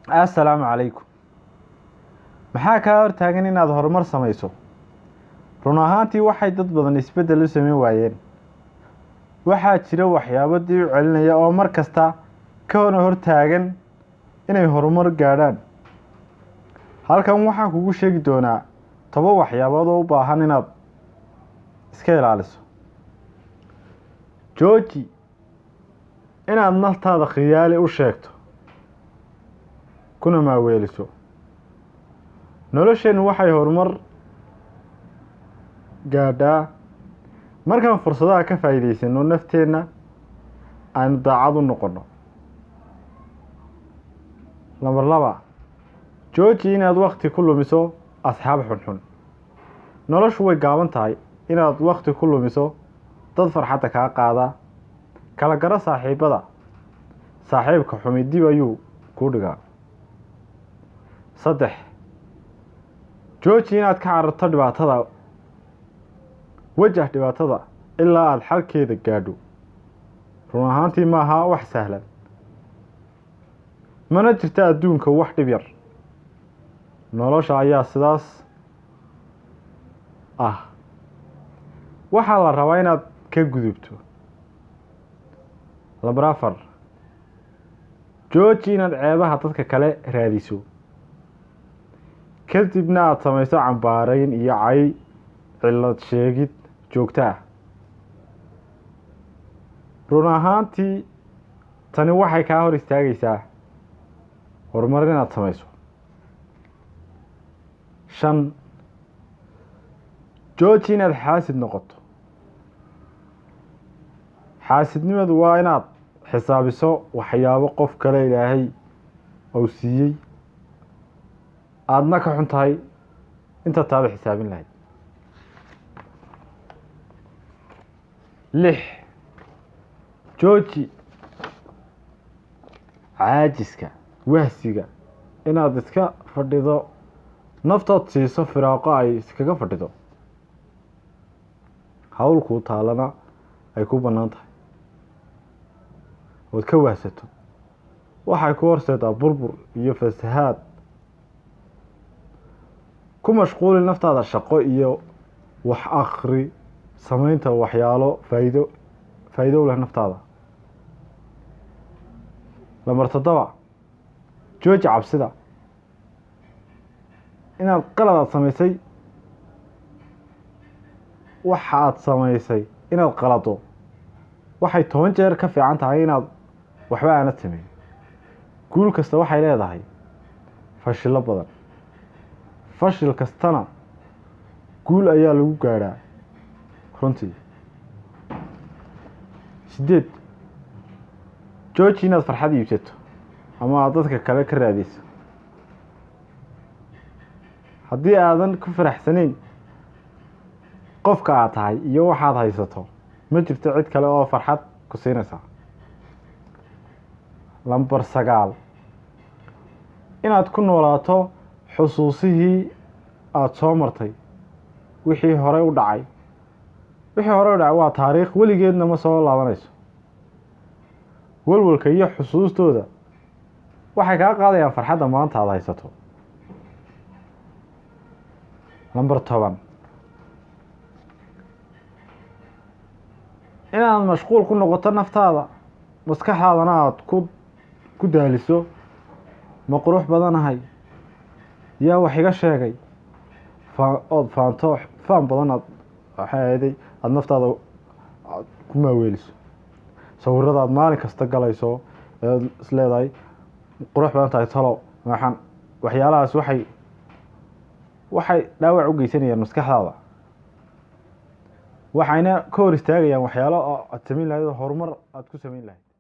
assalaamu calaykum. maxaa kaa hortaagan inaad horumar samayso? run ahaantii waxay dad badan isbeddel u samayn waayeen. waxaa jira waxyaabo dib u celinaya oo mar kasta ka hortaagan inay horumar gaadhaan. halkan waxaan kugu sheegi doonaa 10 waxyaabood oo u baahan inaad iska ilaaliso. jooji inaad naftaada khiyaali u sheegto kuna maaweeliso. nolosheenu waxay horumar gaadhaa markaan fursadaha ka faa'iidaysano nafteenna aan daacad u noqono. Number 2, jooji inaad waqti ku lumiso asxaab xunxun. noloshu way gaaban tahay inaad waqti ku lumiso dad farxadda kaa qaada. kala garo saaxiibada. saaxiibka xumi dib ayuu ku dhigaa. 3, jooji inaad ka cararto dhibaatada. wajah dhibaatada ilaa aad xalkeeda gaadho. run ahaantii maaha wax sahlan. mana jirta adduunka wax dhib yar. nolosha ayaa sidaas ah. waxaa la rabaa inaad ka gudubto. Number 4, jooji inaad ceebaha dadka kale raadiso. kadibna aad samayso cambaarayn iyo cay cillad sheegid joogto ah. run ahaantii tani waxay kaa hor istaagaysaa horumar inaad samayso. 5, jooji inaad xaasid noqoto. xaasidnimadu waa inaad xisaabiso waxyaabo qof kale ilaahay uu siiyey aadna ka xun tahay inta taada xisaabin lahayd. 6, jooji caajiska wahsiga inaad iska fadhido naftood siiso firaaqo ay iskaga fadhido. hawl kuu taalana ay ku bannaan tahay ood ka wahsato waxay ku horseedaa burbur iyo fasahaad. ku mashquuli naftaada shaqo iyo wax akhri samaynta waxyaalo faa'iido leh naftaada. Number 7, jooji cabsida. inaad qalad samaysay waxaad samaysay inaad qalado waxay 10 jeer ka fiican tahay inaad waxba aanad samayn. guul kasta waxay leedahay fashilo badan. fashil kastana guul ayaa lagu gaadhaa runtii. 8, jooji inaad farxad iibsato ama aad dadka kale ka raadiso. haddii aadan ku faraxsanayn qofka aad tahay iyo waxaad haysato ma jirto cid kale oo farxad ku siinaysa. Number 9, inaad ku noolaato xusuusihii aad soo martay. wixii hore u dhacay waa taariikh weligeedna ma soo laabanayso. walwalka iyo xusuustooda waxay kaa qaadayaan farxadda maanta aad haysato. Number 10, inaad mashquul ku noqoto naftaada maskaxdaadana aad ku daaliso. ma qurux badanahay yaa wax iga sheegay ood faanto faan badan aad naftaada ku maaweeliso. sawiradaad maalin kasta galayso eed isleedahay qurux badan tahay talo maxan waxyaalahaas waxay dhaawac u geysanayaan maskaxdaada. waxayna ka hor istaagayaan waxyaalo aad samayn lahayd horumar aad ku samayn lahayd.